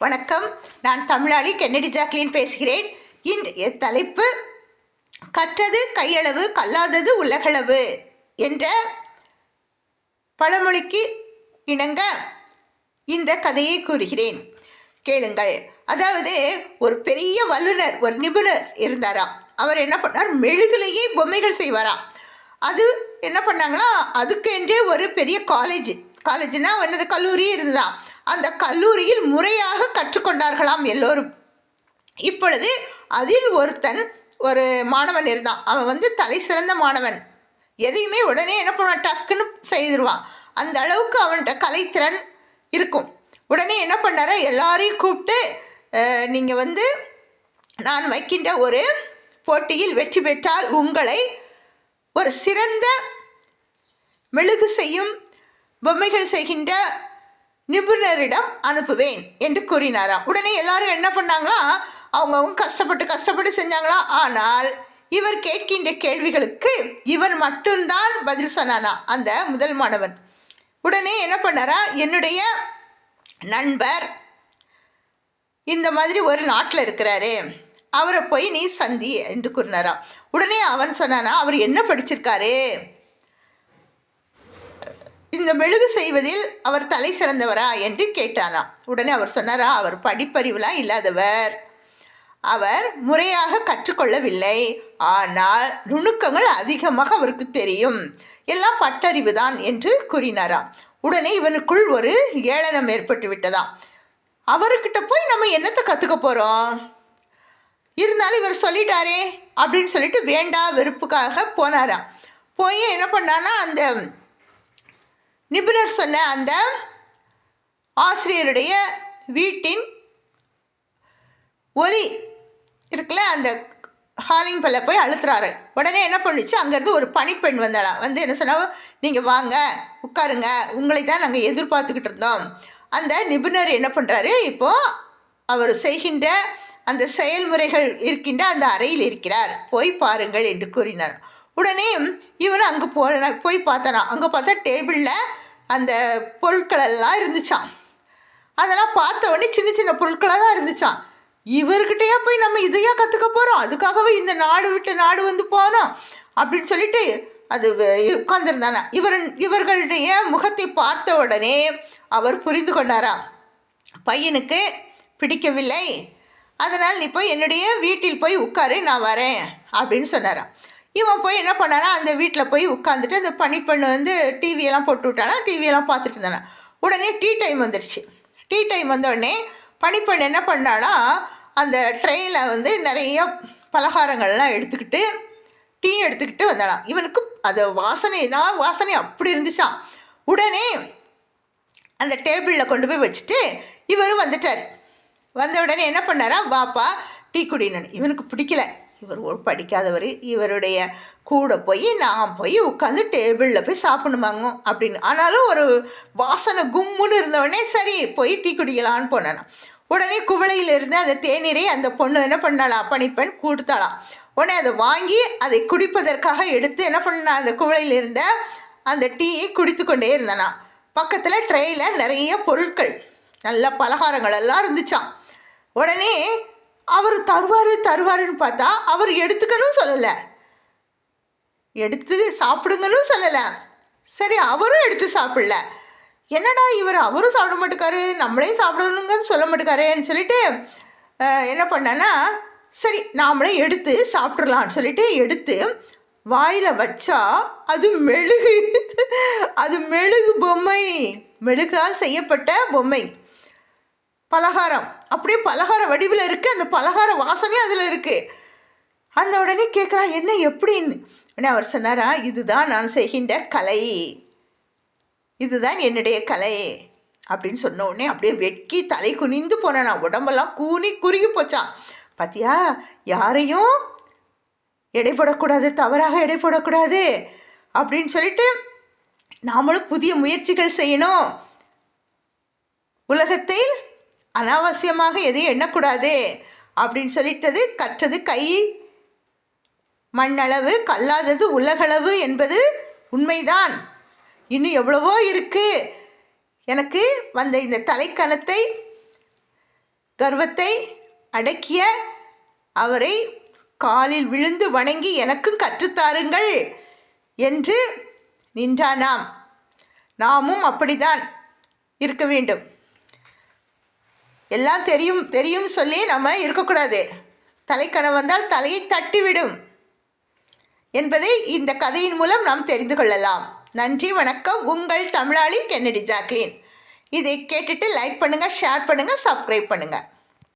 வணக்கம். நான் தமிழாளி Kennedy Jacqueline பேசுகிறேன். இன்றைய தலைப்பு கற்றது கையளவு கல்லாதது உலகளவு என்ற பழமொழிக்கு இணங்க இந்த கதையை கூறுகிறேன், கேளுங்கள். அதாவது ஒரு பெரிய வல்லுனர், ஒரு நிபுணர் இருந்தாராம். அவர் என்ன பண்ணார், மெழுகுலையே பொம்மைகள் செய்வாராம். அது என்ன பண்ணாங்களா, அதுக்கென்றே ஒரு பெரிய காலேஜ்னா என்னது, கல்லூரி இருந்தான். அந்த கல்லூரியில் முறையாக கற்றுக்கொண்டார்களாம் எல்லோரும். இப்பொழுது அதில் ஒரு மாணவன் இருந்தான். அவன் தலை சிறந்த மாணவன். எதையுமே உடனே என்ன பண்ணுவான், டக்குன்னு செய்திருவான். அந்த அளவுக்கு அவன்கிட்ட கலைத்திறன் இருக்கும். உடனே என்ன பண்ணார, எல்லாரையும் கூப்பிட்டு நீங்கள் நான் வைக்கின்ற ஒரு போட்டியில் வெற்றி பெற்றால் உங்களை ஒரு சிறந்த மெழுகு செய்யும் பொம்மைகள் செய்கின்ற நிபுணரிடம் அனுப்புவேன் என்று கூறினாராம். உடனே எல்லாரும் என்ன பண்ணாங்களா, அவங்க கஷ்டப்பட்டு செஞ்சாங்களா. ஆனால் இவர் கேட்கின்ற கேள்விகளுக்கு இவன் மட்டும்தான் பதில் சொன்னானா, அந்த முதல் மாணவன். உடனே என்ன பண்ணாரா, என்னுடைய நண்பர் இந்த மாதிரி ஒரு நாட்டில் இருக்கிறாரு, அவரை போய் நீ சந்தி என்று கூறினாராம். உடனே அவன் சொன்னானா, அவர் என்ன படிச்சிருக்காரு, இந்த மெழுகு செய்வதில் அவர் தலை சிறந்தவரா என்று கேட்டானா. உடனே அவர் சொன்னாரா, அவர் படிப்பறிவுலாம் இல்லாதவர், அவர் முறையாக கற்றுக்கொள்ளவில்லை, ஆனால் நுணுக்கங்கள் அதிகமாக அவருக்கு தெரியும், எல்லாம் பட்டறிவு தான் என்று கூறினாராம். உடனே இவனுக்குள் ஒரு ஏளனம் ஏற்பட்டு விட்டதாம். அவர்கிட்ட போய் நம்ம என்னத்தை கற்றுக்க போகிறோம், இருந்தாலும் இவர் சொல்லிட்டாரே அப்படின்னு சொல்லிட்டு வேண்டா வெறுப்புக்காக போனாராம். போய் என்ன பண்ணான்னா, அந்த நிபுணர் சொன்ன அந்த ஆசிரியருடைய வீட்டின் ஒலி இருக்குல்ல, அந்த ஹாலிங் பல்ல போய் அழுத்துறாரு. உடனே என்ன பண்ணிச்சு, அங்கேருந்து ஒரு பணிப்பெண் வந்தாலாம். என்ன சொன்னா, நீங்கள் வாங்க உட்காருங்க, உங்களை தான் நாங்கள் எதிர்பார்த்துக்கிட்டு இருந்தோம். அந்த நிபுணர் என்ன பண்ணுறாரு, இப்போது அவர் செய்கின்ற அந்த செயல்முறைகள் இருக்கின்ற அந்த அறையில் இருக்கிறார், போய் பாருங்கள் என்று கூறினார். உடனே இவன் அங்கே போய் பார்த்தானா. அங்கே பார்த்தா டேபிளில் அந்த பொருட்களெல்லாம் இருந்துச்சான். அதெல்லாம் பார்த்த உடனே சின்ன சின்ன பொருட்களாக தான் இருந்துச்சான். இவர்கிட்டயே போய் நம்ம இதையா கற்றுக்க போகிறோம், அதுக்காகவே இந்த நாடு விட்டு நாடு போனோம் அப்படின்னு சொல்லிட்டு அது உட்கார்ந்துருந்தானா. இவர்களுடைய முகத்தை பார்த்த உடனே அவர் புரிந்து கொண்டாராம், பையனுக்கு பிடிக்கவில்லை, அதனால் நீ போய் என்னுடைய வீட்டில் போய் உட்காரு, நான் வரேன் அப்படின்னு சொன்னாராம். இவன் போய் என்ன பண்ணானா, அந்த வீட்டில் போய் உட்காந்துட்டு அந்த பணிப்பெண்ணு டிவியெல்லாம் போட்டு விட்டானா, டிவியெல்லாம் பார்த்துட்டு இருந்தானா. உடனே டீ டைம் வந்துடுச்சு. டீ டைம் வந்தோடனே பணிப்பெண் என்ன பண்ணானா, அந்த ட்ரெயினில் நிறைய பலகாரங்கள்லாம் எடுத்துக்கிட்டு டீ எடுத்துக்கிட்டு வந்தாலாம். இவனுக்கு அது வாசனை அப்படி இருந்துச்சான். உடனே அந்த டேபிளில் கொண்டு போய் வச்சுட்டு இவரும் வந்துட்டார். வந்த உடனே என்ன பண்ணாரா, வாப்பா டீ குடின்னு. இவனுக்கு பிடிக்கல, இவர் ஒரு படிக்காதவர், இவருடைய கூட போய் நான் போய் உட்காந்து டேபிளில் போய் சாப்பிடணுமாங்க அப்படின்னு. ஆனாலும் ஒரு வாசனை கும்முன்னு இருந்தவொடனே சரி போய் டீ குடிக்கலான்னு போனானா. உடனே குவளையில் இருந்து அந்த தேநீரை அந்த பொண்ணு என்ன பண்ணாலாம், பணிப்பெண் கொடுத்தாலாம். உடனே அதை வாங்கி அதை குடிப்பதற்காக எடுத்து என்ன பண்ணா, அந்த குவளையில் இருந்த அந்த டீயை குடித்து கொண்டே இருந்தானா. பக்கத்தில் ட்ரெயில் நிறைய பொருட்கள், நல்ல பலகாரங்கள் எல்லாம் இருந்துச்சான். உடனே அவர் தருவாருன்னு பார்த்தா அவர் எடுத்துக்கணும் சொல்லலை, எடுத்து சாப்பிடுங்கன்னு சொல்லலை. சரி அவரும் எடுத்து சாப்பிடல. என்னடா அவரும் சாப்பிட மாட்டேக்காரு, நம்மளையும் சாப்பிடணுங்கன்னு சொல்ல மாட்டேக்காரேன்னு சொல்லிட்டு என்ன பண்ணேன்னா, சரி நாமளே எடுத்து சாப்பிட்றலான்னு சொல்லிட்டு எடுத்து வாயில் வச்சா அது மெழுகு பொம்மை, மெழுகால் செய்யப்பட்ட பொம்மை பலகாரம், அப்படியே பலகார வடிவில் இருக்குது. அந்த பலகார வாசனையும் அதில் இருக்குது. அந்த உடனே கேட்குறான், என்ன எப்படின்னு. உடனே அவர் சொன்னாரா, இதுதான் நான் செய்கின்ற கலை, இதுதான் என்னுடைய கலை அப்படின்னு சொன்ன உடனே அப்படியே வெட்கி தலை குனிந்து போனானா. உடம்பெல்லாம் குறுகி போச்சான். பார்த்தியா, யாரையும் எடை போடக்கூடாது, தவறாக எடை போடக்கூடாது அப்படின்னு சொல்லிட்டு நாமளும் புதிய முயற்சிகள் செய்யணும், உலகத்தில் அனாவசியமாக எதையும் எண்ணக்கூடாது அப்படின்னு சொல்லிட்டது. கற்றது கை மண்ணளவு கல்லாதது உலகளவு என்பது உண்மைதான். இன்னும் எவ்வளவோ இருக்குது. எனக்கு வந்த இந்த தலைக்கணத்தை கர்வத்தை அடக்கிய அவரை காலில் விழுந்து வணங்கி எனக்கும் கற்றுத்தாருங்கள் என்று நின்றானாம். நாமும் அப்படிதான் இருக்க வேண்டும். எல்லாம் தெரியும் தெரியும் சொல்லி நம்ம இருக்கக்கூடாது. தலைக்கணம் வந்தால் தலையை தட்டிவிடும் என்பதை இந்த கதையின் மூலம் நாம் தெரிந்து கொள்ளலாம். நன்றி, வணக்கம். உங்கள் தமிழாளி கென்னடி ஜாக்லின். இதை கேட்டுட்டு லைக் பண்ணுங்கள், ஷேர் பண்ணுங்கள், சப்ஸ்கிரைப் பண்ணுங்கள்.